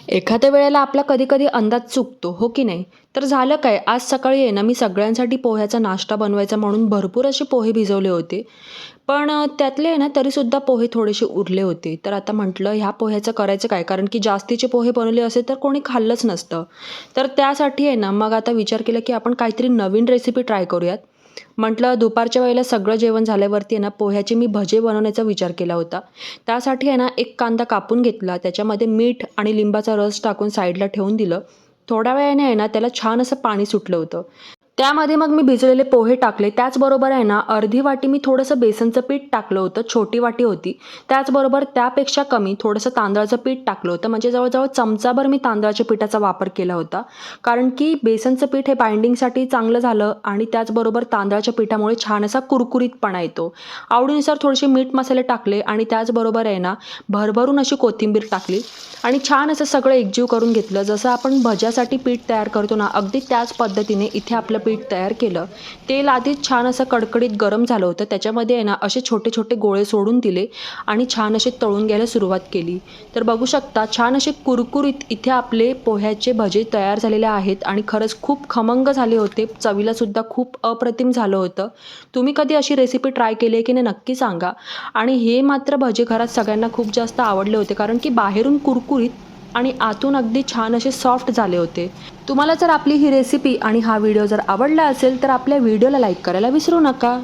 एखाद्या वेळेला आपला कधी-कधी अंदाज चुकतो, हो की नाही? तर झालं काय, आज सकाळी आहे ना, मी सगळ्यांसाठी पोह्याचा नाश्ता बनवायचा म्हणून भरपूर असे पोहे भिजवले होते. पण त्यातले आहे ना, तरीसुद्धा पोहे थोडेसे उरले होते. तर आता म्हटलं ह्या पोह्याचं करायचं काय? कारण की जास्तीचे पोहे बनवले असे तर कोणी खाल्लंच नसतं. तर त्यासाठी आहे ना, मग आता विचार केला की आपण काहीतरी नवीन रेसिपी ट्राय करूयात. म्हटलं दुपारच्या वेळेला सगळं जेवण झाल्यावरती आहे ना, पोह्याचे मी भजे बनवण्याचा विचार केला होता. त्यासाठी आहे ना, एक कांदा कापून घेतला, त्याच्यामध्ये मीठ आणि लिंबाचा रस टाकून साईडला ठेवून दिलं. थोड्या वेळाने आहे ना, त्याला छान असं पाणी सुटलं होतं. त्यामध्ये मग मी भिजलेले पोहे टाकले. त्याचबरोबर आहे ना, अर्धी वाटी मी थोडंसं बेसनचं पीठ टाकलं होतं. छोटी वाटी होती. त्याचबरोबर त्यापेक्षा कमी थोडंसं तांदळाचं पीठ टाकलं होतं. म्हणजे जवळ-जवळ चमचाभर मी तांदळाच्या पिठाचा वापर केला होता. कारण की बेसनचं पीठ हे बाइंडिंगसाठी चांगलं झालं आणि त्याचबरोबर तांदळाच्या पिठामुळे छान असा कुरकुरीतपणा येतो. आवडीनुसार थोडेसे मीठ मसाले टाकले आणि त्याचबरोबर आहे ना, भरभरून अशी कोथिंबीर टाकली आणि छान असं सगळं एकजीव करून घेतलं. जसं आपण भज्यासाठी पीठ तयार करतो ना, अगदी त्याच पद्धतीने इथे आपलं पीठ तयार केलं. तेल आधीच छान असं कडकडीत गरम झालं होतं. त्याच्यामध्ये आहे ना, असे छोटे-छोटे गोळे सोडून दिले आणि छान असे तळून घ्यायला सुरुवात केली. तर बघू शकता छान असे कुरकुरीत इथे आपले पोह्याचे भजे तयार झालेले आहेत आणि खरंच खूप खमंग झाले होते. चवीलासुद्धा खूप अप्रतिम झालं होतं. तुम्ही कधी अशी रेसिपी ट्राय केली आहे की नाही नक्की सांगा. आणि हे मात्र भजे घरात सगळ्यांना खूप जास्त आवडले होते कारण की बाहेरून कुरकुरीत आणि आतून अगदी छान असे सॉफ्ट झाले होते. तुम्हाला जर आपली ही रेसिपी आणि हा व्हिडिओ जर आवडला असेल तर आपल्या व्हिडिओला लाईक करायला विसरू नका.